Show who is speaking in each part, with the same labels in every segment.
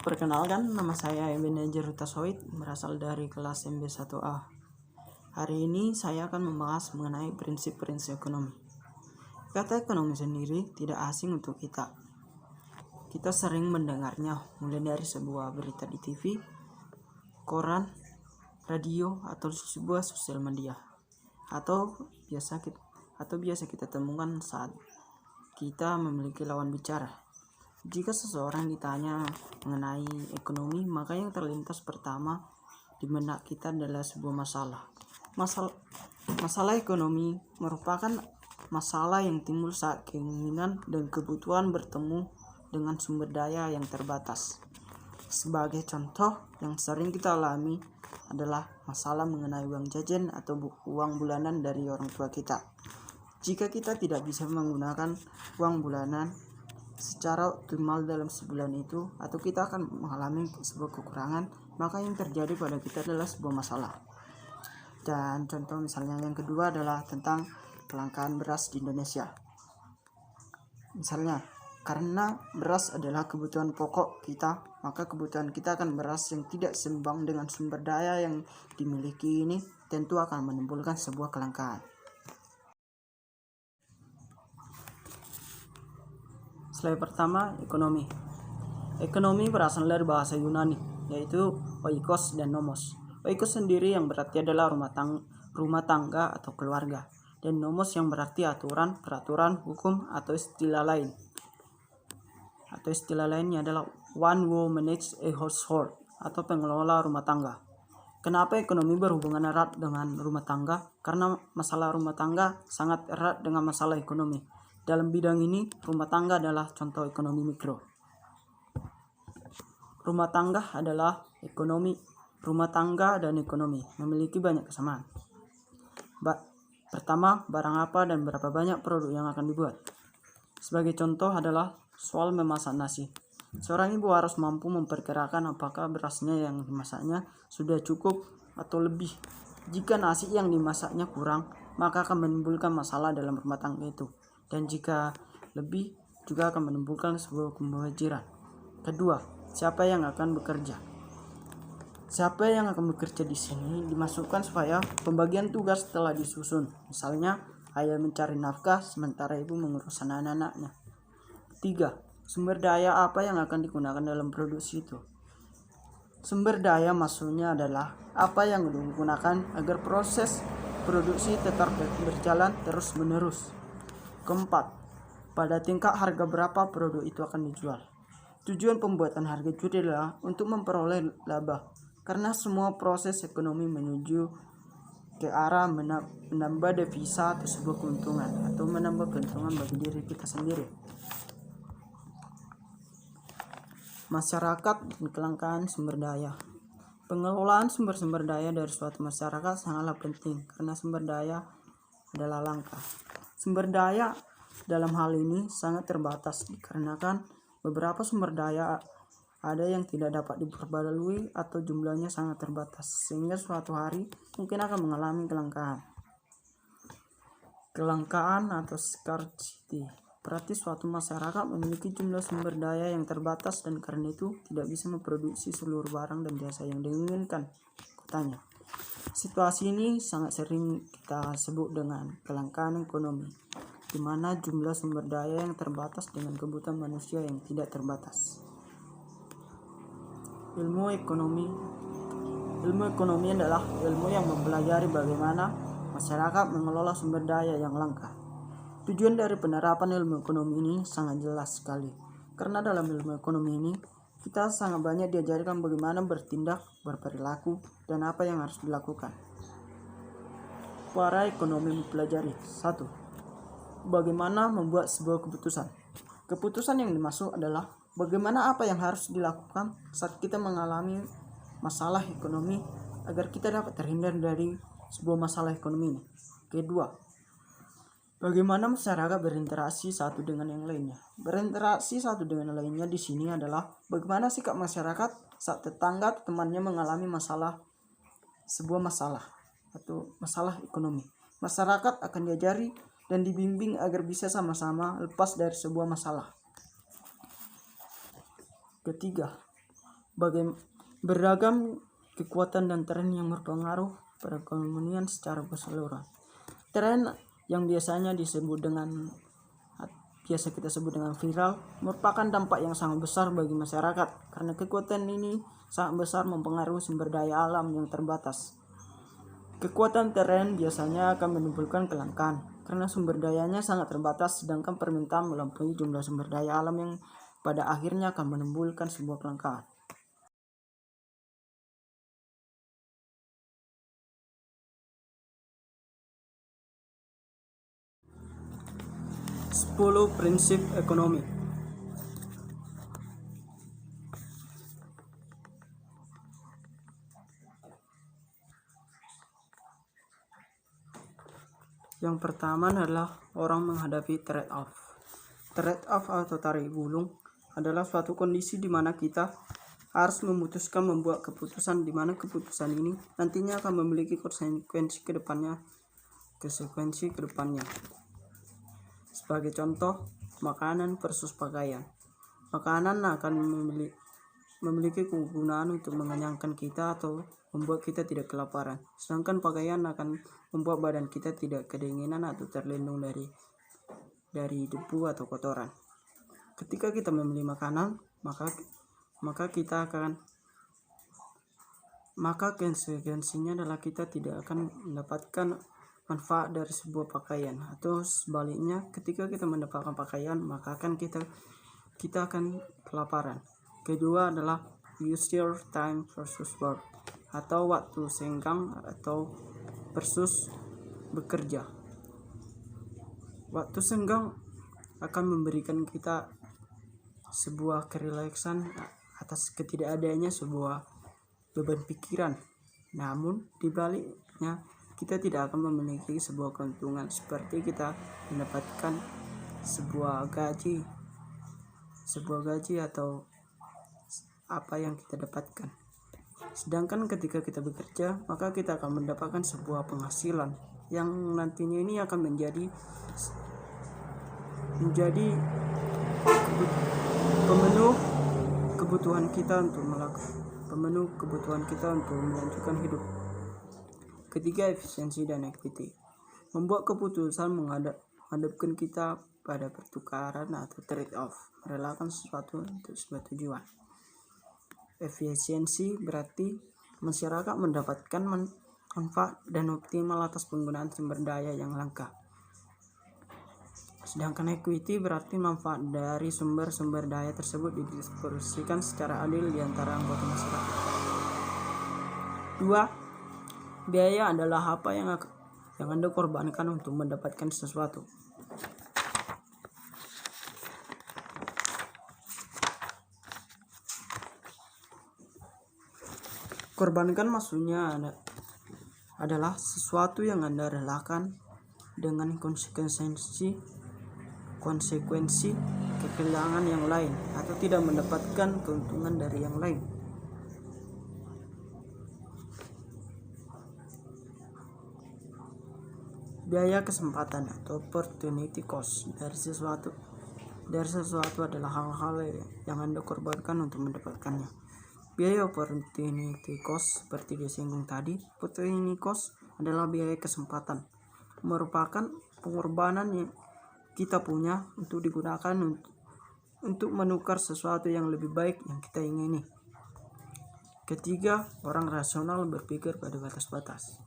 Speaker 1: Perkenalkan, nama saya Ebenezer Hutasoid, berasal dari kelas MB1A. Hari ini saya akan membahas mengenai prinsip-prinsip ekonomi. Kata ekonomi sendiri tidak asing untuk kita. Kita sering mendengarnya mulai dari sebuah berita di TV, koran, radio, atau sebuah sosial media. Atau biasa kita temukan saat kita memiliki lawan bicara. Jika seseorang ditanya mengenai ekonomi, maka yang terlintas pertama di benak kita adalah sebuah masalah. Masalah ekonomi merupakan masalah yang timbul saat keinginan dan kebutuhan bertemu dengan sumber daya yang terbatas. Sebagai contoh yang sering kita alami adalah masalah mengenai uang jajan atau uang bulanan dari orang tua kita. Jika kita tidak bisa menggunakan uang bulanan secara optimal dalam sebulan itu, atau kita akan mengalami sebuah kekurangan, maka yang terjadi pada kita adalah sebuah masalah. Dan contoh misalnya yang kedua adalah tentang kelangkaan beras di Indonesia. Misalnya, karena beras adalah kebutuhan pokok kita, maka kebutuhan kita akan beras yang tidak seimbang dengan sumber daya yang dimiliki ini tentu akan menimbulkan sebuah kelangkaan. Slide pertama, ekonomi. Ekonomi berasal dari bahasa Yunani, yaitu oikos dan nomos. Oikos sendiri yang berarti adalah rumah tangga atau keluarga, dan nomos yang berarti aturan, peraturan, hukum, atau istilah lain. Atau istilah lainnya adalah one who manage a household, atau pengelola rumah tangga. Kenapa ekonomi berhubungan erat dengan rumah tangga? Karena masalah rumah tangga sangat erat dengan masalah ekonomi. Dalam bidang ini, rumah tangga adalah contoh ekonomi mikro. Rumah tangga adalah ekonomi. Rumah tangga dan ekonomi memiliki banyak kesamaan. Pertama, barang apa dan berapa banyak produk yang akan dibuat. Sebagai contoh adalah soal memasak nasi. Seorang ibu harus mampu memperkirakan apakah berasnya yang dimasaknya sudah cukup atau lebih. Jika nasi yang dimasaknya kurang, maka akan menimbulkan masalah dalam rumah tangga itu. Dan jika lebih, juga akan menimbulkan sebuah kemudahan. Kedua, siapa yang akan bekerja? Siapa yang akan bekerja di sini dimasukkan supaya pembagian tugas telah disusun. Misalnya, ayah mencari nafkah sementara ibu mengurus anak-anaknya. Tiga, sumber daya apa yang akan digunakan dalam produksi itu? Sumber daya maksudnya adalah apa yang digunakan agar proses produksi tetap berjalan terus-menerus. Keempat, pada tingkat harga berapa produk itu akan dijual. Tujuan pembuatan harga itu adalah untuk memperoleh laba, karena semua proses ekonomi menuju ke arah menambah devisa atau sebuah keuntungan, atau menambah keuntungan bagi diri kita sendiri. Masyarakat dan kelangkaan sumber daya. Pengelolaan sumber-sumber daya dari suatu masyarakat sangatlah penting, karena sumber daya adalah langka. Sumber daya dalam hal ini sangat terbatas dikarenakan beberapa sumber daya ada yang tidak dapat diperbarui atau jumlahnya sangat terbatas, sehingga suatu hari mungkin akan mengalami kelangkaan. Kelangkaan atau scarcity berarti suatu masyarakat memiliki jumlah sumber daya yang terbatas dan karena itu tidak bisa memproduksi seluruh barang dan jasa yang diinginkan kotanya. Situasi ini sangat sering kita sebut dengan kelangkaan ekonomi, di mana jumlah sumber daya yang terbatas dengan kebutuhan manusia yang tidak terbatas. Ilmu ekonomi adalah ilmu yang mempelajari bagaimana masyarakat mengelola sumber daya yang langka. Tujuan dari penerapan ilmu ekonomi ini sangat jelas sekali, karena dalam ilmu ekonomi ini kita sangat banyak diajarkan bagaimana bertindak, berperilaku, dan apa yang harus dilakukan. Para ekonomi mempelajari 1. Bagaimana membuat sebuah keputusan. Keputusan yang dimaksud adalah bagaimana apa yang harus dilakukan saat kita mengalami masalah ekonomi agar kita dapat terhindar dari sebuah masalah ekonomi ini. Kedua, bagaimana masyarakat berinteraksi satu dengan yang lainnya. Berinteraksi satu dengan yang lainnya di sini adalah bagaimana sikap masyarakat saat tetangga atau temannya mengalami sebuah masalah atau masalah ekonomi. Masyarakat akan diajari dan dibimbing agar bisa sama-sama lepas dari sebuah masalah. Ketiga, beragam kekuatan dan tren yang berpengaruh perekonomian secara keseluruhan. Tren yang biasa kita sebut dengan viral merupakan dampak yang sangat besar bagi masyarakat karena kekuatan ini sangat besar mempengaruhi sumber daya alam yang terbatas. Kekuatan tren biasanya akan menimbulkan kelangkaan karena sumber dayanya sangat terbatas, sedangkan permintaan melampaui jumlah sumber daya alam yang pada akhirnya akan menimbulkan sebuah kelangkaan. 10 prinsip ekonomi. Yang pertama adalah orang menghadapi trade-off. Trade-off atau tarik ulung adalah suatu kondisi di mana kita harus memutuskan membuat keputusan di mana keputusan ini nantinya akan memiliki konsekuensi ke depannya. Sebagai contoh, makanan versus pakaian. Makanan akan memiliki kegunaan untuk mengenyangkan kita atau membuat kita tidak kelaparan. Sedangkan pakaian akan membuat badan kita tidak kedinginan atau terlindung dari debu atau kotoran. Ketika kita memilih makanan, maka konsekuensinya adalah kita tidak akan mendapatkan manfaat dari sebuah pakaian, atau sebaliknya ketika kita mendapatkan pakaian maka kita akan kelaparan. Kedua adalah leisure time versus work atau waktu senggang atau versus bekerja. Waktu senggang akan memberikan kita sebuah kerelaksan atas ketidakadanya sebuah beban pikiran. Namun dibaliknya kita tidak akan memiliki sebuah keuntungan seperti kita mendapatkan sebuah gaji atau apa yang kita dapatkan. Sedangkan ketika kita bekerja, maka kita akan mendapatkan sebuah penghasilan yang nantinya ini akan menjadi pemenuh kebutuhan kita untuk melanjutkan hidup. Ketiga, efisiensi dan equity. Membuat keputusan menghadapkan kita pada pertukaran atau trade-off, merelakan sesuatu untuk sebuah tujuan. Efisiensi berarti masyarakat mendapatkan manfaat dan optimal atas penggunaan sumber daya yang langka. Sedangkan equity berarti manfaat dari sumber-sumber daya tersebut didistribusikan secara adil di antara anggota masyarakat. 2. Biaya adalah apa yang Anda korbankan untuk mendapatkan sesuatu. Korbankan maksudnya adalah sesuatu yang Anda relakan dengan konsekuensi kehilangan yang lain atau tidak mendapatkan keuntungan dari yang lain. Biaya kesempatan atau opportunity cost dari sesuatu adalah hal-hal yang Anda korbankan untuk mendapatkannya. Biaya opportunity cost seperti disinggung tadi, opportunity cost adalah biaya kesempatan, merupakan pengorbanan yang kita punya untuk digunakan untuk menukar sesuatu yang lebih baik yang kita ingini. Ketiga, orang rasional berpikir pada batas-batas.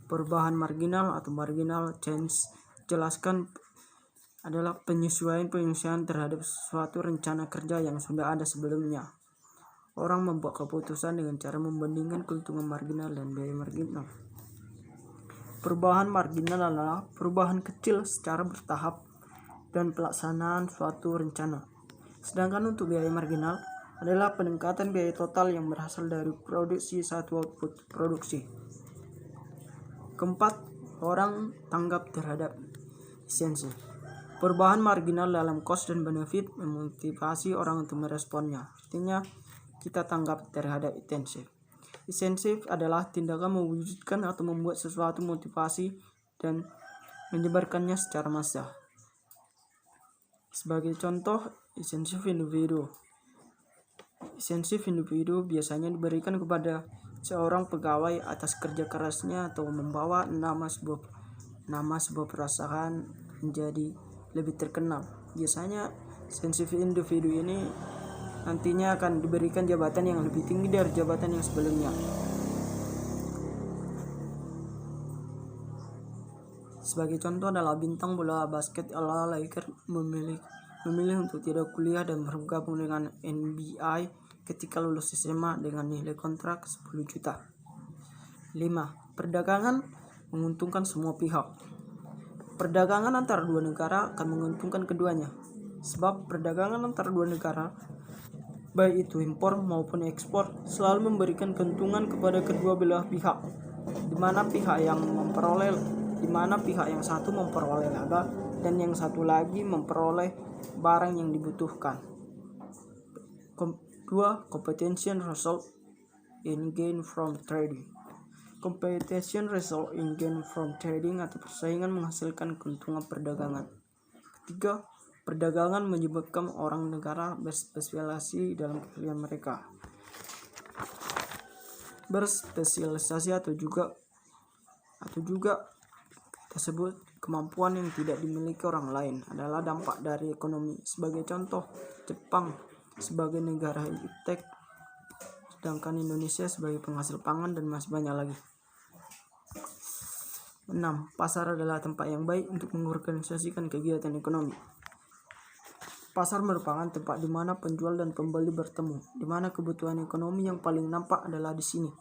Speaker 1: Perubahan marginal atau marginal change jelaskan adalah penyesuaian terhadap suatu rencana kerja yang sudah ada sebelumnya. Orang membuat keputusan dengan cara membandingkan keuntungan marginal dan biaya marginal. Perubahan marginal adalah perubahan kecil secara bertahap dan pelaksanaan suatu rencana. Sedangkan untuk biaya marginal adalah peningkatan biaya total yang berasal dari produksi satu output produksi. Keempat, orang tanggap terhadap efisiensi. Perubahan marginal dalam cost dan benefit memotivasi orang untuk meresponnya. Artinya, kita tanggap terhadap intensif. Intensif adalah tindakan mewujudkan atau membuat sesuatu motivasi dan menyebarkannya secara massal. Sebagai contoh, intensif individu Insentif individu biasanya diberikan kepada seorang pegawai atas kerja kerasnya atau membawa nama sebuah perusahaan menjadi lebih terkenal. Biasanya insentif individu ini nantinya akan diberikan jabatan yang lebih tinggi dari jabatan yang sebelumnya. Sebagai contoh adalah bintang bola basket Al Lakers memilih untuk tidak kuliah dan bergabung dengan NBA ketika lulus SMA dengan nilai kontrak 10 juta. 5. Perdagangan menguntungkan semua pihak. Perdagangan antara dua negara akan menguntungkan keduanya. Sebab perdagangan antara dua negara, baik itu impor maupun ekspor, selalu memberikan keuntungan kepada kedua belah pihak, di mana pihak yang satu memperoleh laba dan yang satu lagi memperoleh barang yang dibutuhkan. 2. Competition result in gain from trading. Competition result in gain from trading atau persaingan menghasilkan keuntungan perdagangan. 3. Perdagangan menyebabkan orang negara berspesialisasi dalam keahlian mereka. Berspesialisasi atau juga tersebut kemampuan yang tidak dimiliki orang lain adalah dampak dari ekonomi. Sebagai contoh, Jepang sebagai negara iptek, sedangkan Indonesia sebagai penghasil pangan, dan masih banyak lagi. 6. Pasar adalah tempat yang baik untuk mengorganisasikan kegiatan ekonomi. Pasar merupakan tempat di mana penjual dan pembeli bertemu, di mana kebutuhan ekonomi yang paling nampak adalah di sini.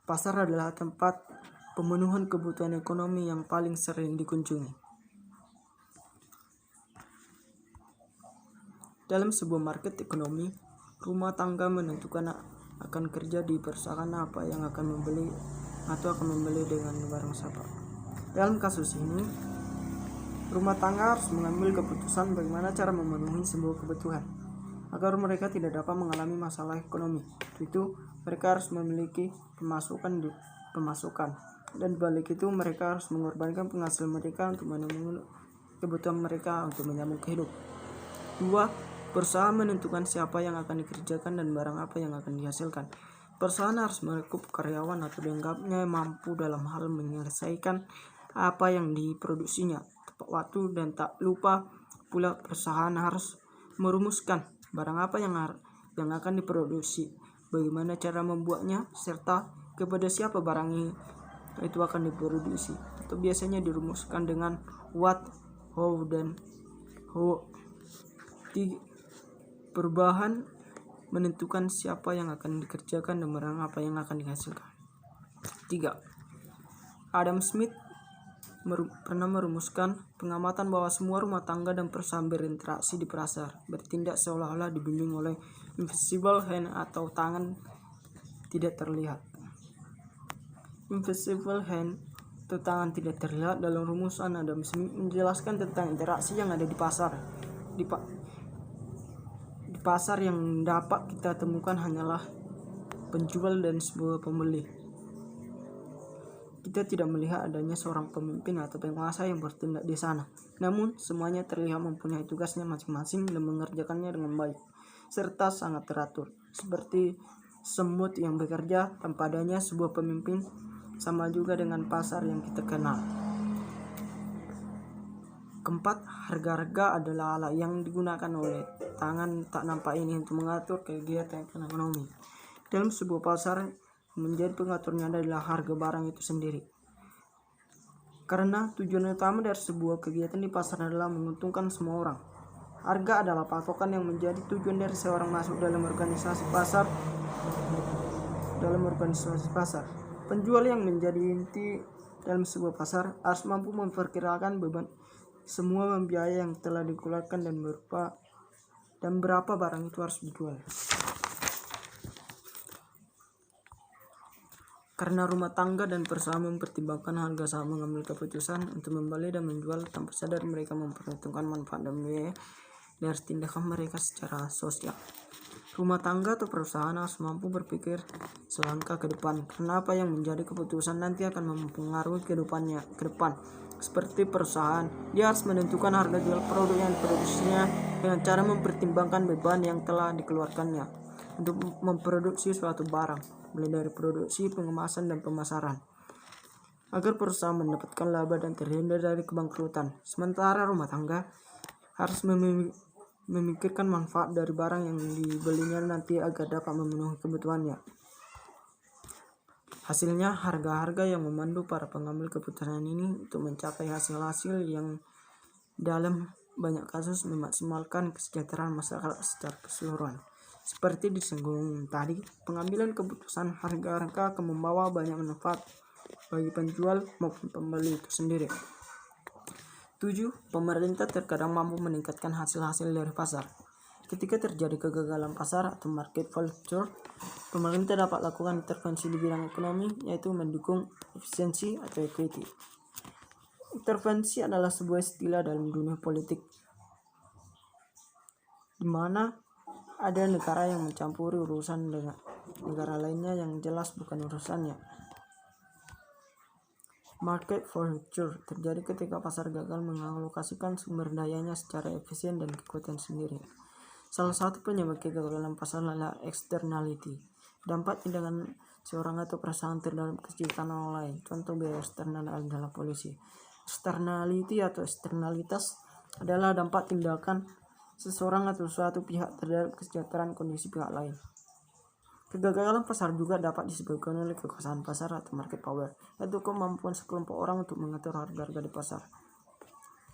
Speaker 1: Pasar adalah tempat pemenuhan kebutuhan ekonomi yang paling sering dikunjungi. Dalam sebuah market ekonomi, rumah tangga menentukan akan kerja di perusahaan apa yang akan membeli atau akan membeli dengan barang siapa. Dalam kasus ini, rumah tangga harus mengambil keputusan bagaimana cara memenuhi sebuah kebutuhan agar mereka tidak dapat mengalami masalah ekonomi. Itu mereka harus memiliki pemasukan, dan balik itu mereka harus mengorbankan penghasilan mereka untuk memenuhi kebutuhan mereka untuk menyambung hidup. 2. Perusahaan menentukan siapa yang akan dikerjakan dan barang apa yang akan dihasilkan. Perusahaan harus merekrut karyawan atau dianggapnya mampu dalam hal menyelesaikan apa yang diproduksinya tepat waktu, dan tak lupa pula perusahaan harus merumuskan barang apa yang akan diproduksi, bagaimana cara membuatnya, serta kepada siapa barang itu akan diproduksi. Atau biasanya dirumuskan dengan what, how, dan who. Perubahan menentukan siapa yang akan dikerjakan dan barang apa yang akan dihasilkan. 3. Adam Smith pernah merumuskan pengamatan bahwa semua rumah tangga dan perusahaan berinteraksi di pasar bertindak seolah-olah dibimbing oleh invisible hand atau tangan tidak terlihat. Invisible hand atau tangan tidak terlihat dalam rumusan Adam Smith menjelaskan tentang interaksi yang ada di pasar. Di pasar yang dapat kita temukan hanyalah penjual dan sebuah pembeli. Kita tidak melihat adanya seorang pemimpin atau penguasa yang bertindak di sana. Namun, semuanya terlihat mempunyai tugasnya masing-masing dan mengerjakannya dengan baik, serta sangat teratur. Seperti semut yang bekerja tanpa adanya sebuah pemimpin, sama juga dengan pasar yang kita kenal. 4. Harga adalah alat yang digunakan oleh tangan tak nampak ini untuk mengatur kegiatan ekonomi. Dalam sebuah pasar, menjadi pengaturnya adalah harga barang itu sendiri. Karena tujuan utama dari sebuah kegiatan di pasar adalah menguntungkan semua orang. Harga adalah patokan yang menjadi tujuan dari seorang masuk dalam organisasi pasar. Penjual yang menjadi inti dalam sebuah pasar harus mampu memperkirakan beban semua biaya yang telah dikeluarkan dan berapa barang itu harus dijual. Karena rumah tangga dan perusahaan mempertimbangkan harga saat mengambil keputusan untuk membeli dan menjual, tanpa sadar mereka memperhitungkan manfaat dan biaya dari tindakan mereka secara sosial. Rumah tangga atau perusahaan harus mampu berpikir selangkah ke depan, karena apa yang menjadi keputusan nanti akan mempengaruhi kehidupannya ke depan. Seperti perusahaan, dia harus menentukan harga jual produk yang diproduksinya dengan cara mempertimbangkan beban yang telah dikeluarkannya. untuk memproduksi suatu barang, mulai dari produksi, pengemasan, dan pemasaran, agar perusahaan mendapatkan laba dan terhindar dari kebangkrutan. Sementara rumah tangga harus memikirkan manfaat dari barang yang dibelinya nanti agar dapat memenuhi kebutuhannya. Hasilnya, harga-harga yang memandu para pengambil keputusan ini untuk mencapai hasil-hasil yang dalam banyak kasus memaksimalkan kesejahteraan masyarakat secara keseluruhan. Seperti disinggung tadi, pengambilan keputusan harga-harga akan membawa banyak manfaat bagi penjual maupun pembeli itu sendiri. 7. Pemerintah terkadang mampu meningkatkan hasil-hasil dari pasar. Ketika terjadi kegagalan pasar atau market failure, pemerintah dapat lakukan intervensi di bidang ekonomi, yaitu mendukung efisiensi atau equity. Intervensi adalah sebuah istilah dalam dunia politik, di mana ada negara yang mencampuri urusan dengan negara lainnya yang jelas bukan urusannya. Market failure terjadi ketika pasar gagal mengalokasikan sumber dayanya secara efisien dan kekuatan sendiri. Salah satu penyebab kegagalan pasar adalah externality, dampak tindakan seorang atau perusahaan terhadap kegiatan orang lain. Contoh biaya eksternal adalah polisi. Externality atau eksternalitas adalah dampak tindakan seseorang atau suatu pihak terhadap kesejahteraan kondisi pihak lain. Kegagalan pasar juga dapat disebabkan oleh kekuasaan pasar atau market power, yaitu kemampuan sekelompok orang untuk mengatur harga-harga di pasar.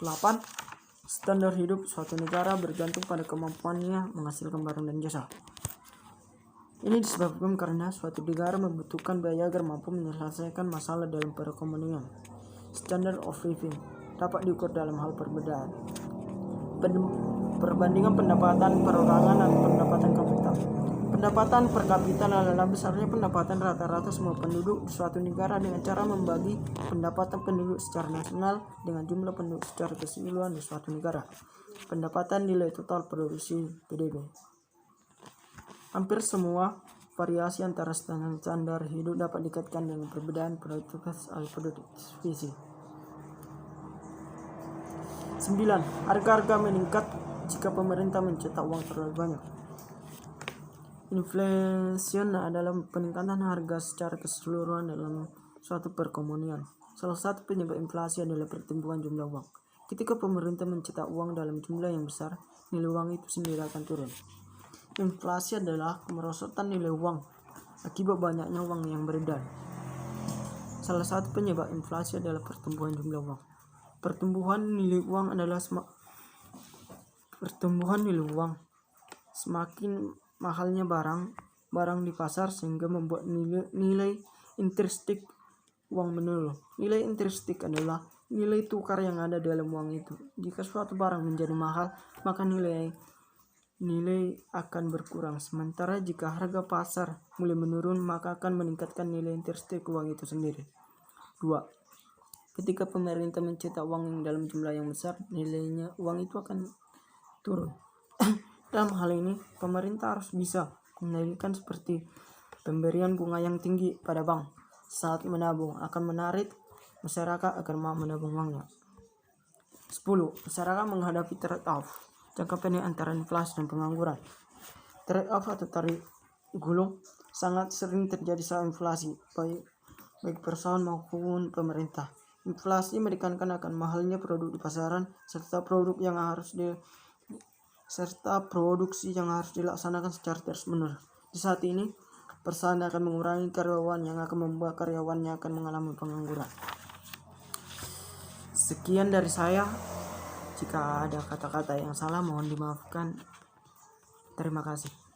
Speaker 1: 8. Standar hidup suatu negara bergantung pada kemampuannya menghasilkan barang dan jasa. Ini disebabkan karena suatu negara membutuhkan biaya agar mampu menyelesaikan masalah dalam perekonomian. Standard of living dapat diukur dalam hal perbedaan perbandingan pendapatan perorangan dan pendapatan kapital. Pendapatan per kapita adalah besarnya pendapatan rata-rata semua penduduk di suatu negara dengan cara membagi pendapatan penduduk secara nasional dengan jumlah penduduk secara keseluruhan di suatu negara. Pendapatan nilai total produksi PDB. Hampir semua variasi antara standar hidup dapat dikaitkan dengan perbedaan produktivitas atau produktivisi. 9. Harga-harga meningkat jika pemerintah mencetak uang terlalu banyak. Inflation adalah peningkatan harga secara keseluruhan dalam suatu perekonomian. Salah satu penyebab inflasi adalah pertumbuhan jumlah uang. Ketika pemerintah mencetak uang dalam jumlah yang besar, nilai uang itu sendiri akan turun. Inflasi adalah kemerosotan nilai uang akibat banyaknya uang yang beredar. Salah satu penyebab inflasi adalah pertumbuhan jumlah uang. Pertumbuhan nilai uang adalah semakin mahalnya barang di pasar sehingga membuat nilai intrinsik uang menurun. Nilai intrinsik adalah nilai tukar yang ada dalam uang itu. Jika suatu barang menjadi mahal, maka nilai akan berkurang. Sementara jika harga pasar mulai menurun, maka akan meningkatkan nilai intrinsik uang itu sendiri. 2. Ketika pemerintah mencetak uang yang dalam jumlah yang besar, nilainya uang itu akan turun. Dalam hal ini, pemerintah harus bisa mengendalikan seperti pemberian bunga yang tinggi pada bank saat menabung akan menarik masyarakat agar mau menabung uangnya. 10. Masyarakat menghadapi trade-off jangka pendek antara inflasi dan pengangguran. Trade-off atau tarik gulung sangat sering terjadi saat inflasi, baik perusahaan maupun pemerintah. Inflasi menekankan akan mahalnya produk di pasaran serta produksi yang harus dilaksanakan secara terus-menerus. Di saat ini, perusahaan akan mengurangi karyawan yang akan membuat karyawannya akan mengalami pengangguran. Sekian dari saya. Jika ada kata-kata yang salah mohon dimaafkan. Terima kasih.